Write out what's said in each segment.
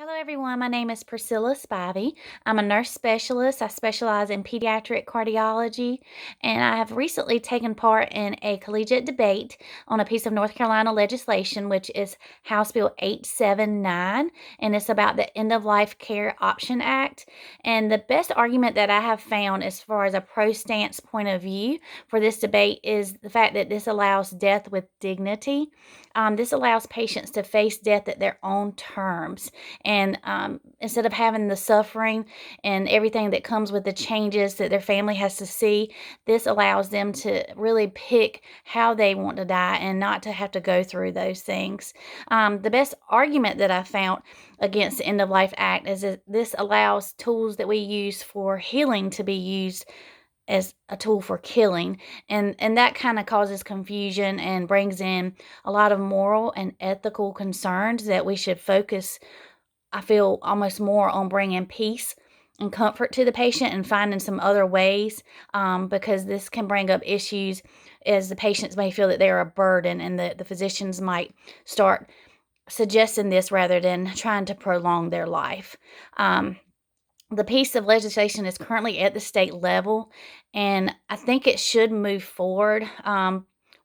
Hello, everyone. My name is Priscilla Spivey. I'm a nurse specialist. I specialize in pediatric cardiology, and I have recently taken part in a collegiate debate on a piece of North Carolina legislation, which is House Bill 879, and it's about the End of Life Care Option Act. And the best argument that I have found, as far as a pro stance point of view for this debate, is the fact that this allows death with dignity. This allows patients to face death at their own terms. And instead of having the suffering and everything that comes with the changes that their family has to see, this allows them to really pick how they want to die and not to have to go through those things. The best argument that I found against the End of Life Act is that this allows tools that we use for healing to be used as a tool for killing, and that kind of causes confusion and brings in a lot of moral and ethical concerns that we should focus, I feel, almost more on bringing peace and comfort to the patient and finding some other ways, because this can bring up issues as the patients may feel that they're a burden, and the physicians might start suggesting this rather than trying to prolong their life. The piece of legislation is currently at the state level, and I think it should move forward.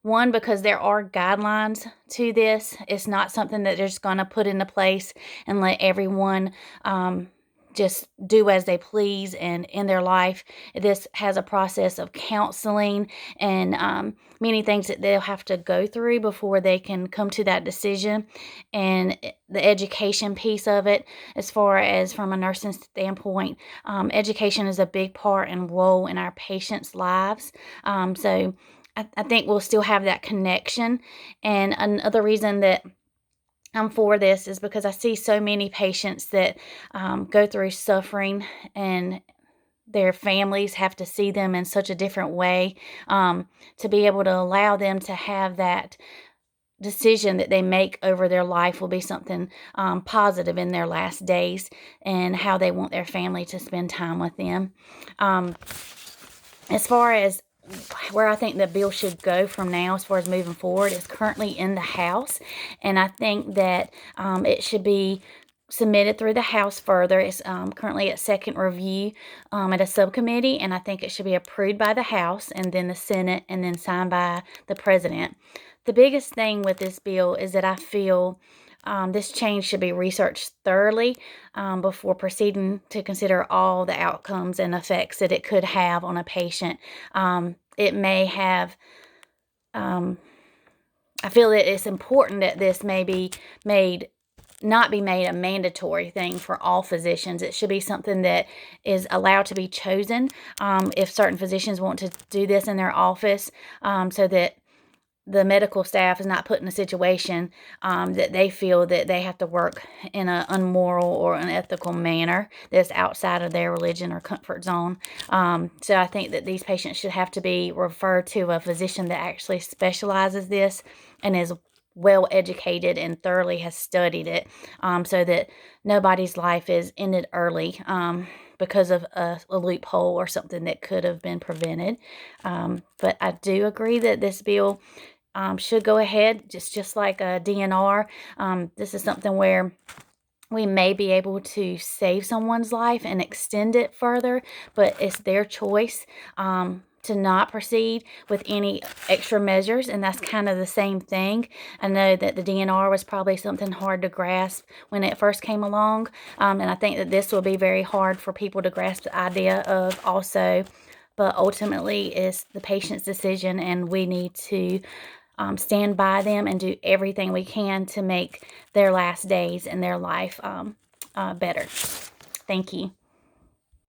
One, because there are guidelines to this. It's not something that they're just going to put into place and let everyone just do as they please and in their life. This has a process of counseling and many things that they'll have to go through before they can come to that decision. And the education piece of it, as far as from a nursing standpoint, education is a big part and role in our patients' lives. So I think we'll still have that connection. And another reason that I'm for this is because I see so many patients that go through suffering, and their families have to see them in such a different way. To be able to allow them to have that decision that they make over their life will be something positive in their last days, and how they want their family to spend time with them. Um, as far as where I think the bill should go from now, as far as moving forward, is currently in the House, and I think that it should be submitted through the House further. It's currently at second review at a subcommittee, and I think it should be approved by the House and then the Senate and then signed by the President. The biggest thing with this bill is that I feel this change should be researched thoroughly before proceeding to consider all the outcomes and effects that it could have on a patient. It may have, I feel that it's important that this may be made, not be made a mandatory thing for all physicians. It should be something that is allowed to be chosen if certain physicians want to do this in their office, so that the medical staff is not put in a situation that they feel that they have to work in an unmoral or unethical manner that's outside of their religion or comfort zone. So I think that these patients should have to be referred to a physician that actually specializes this and is well educated and thoroughly has studied it, so that nobody's life is ended early because of a loophole or something that could have been prevented. But I do agree that this bill should go ahead, just like a DNR. This is something where we may be able to save someone's life and extend it further, but it's their choice to not proceed with any extra measures, and that's kind of the same thing. I know that the DNR was probably something hard to grasp when it first came along, and I think that this will be very hard for people to grasp the idea of also, but ultimately it's the patient's decision, and we need to stand by them and do everything we can to make their last days and their life better. Thank you.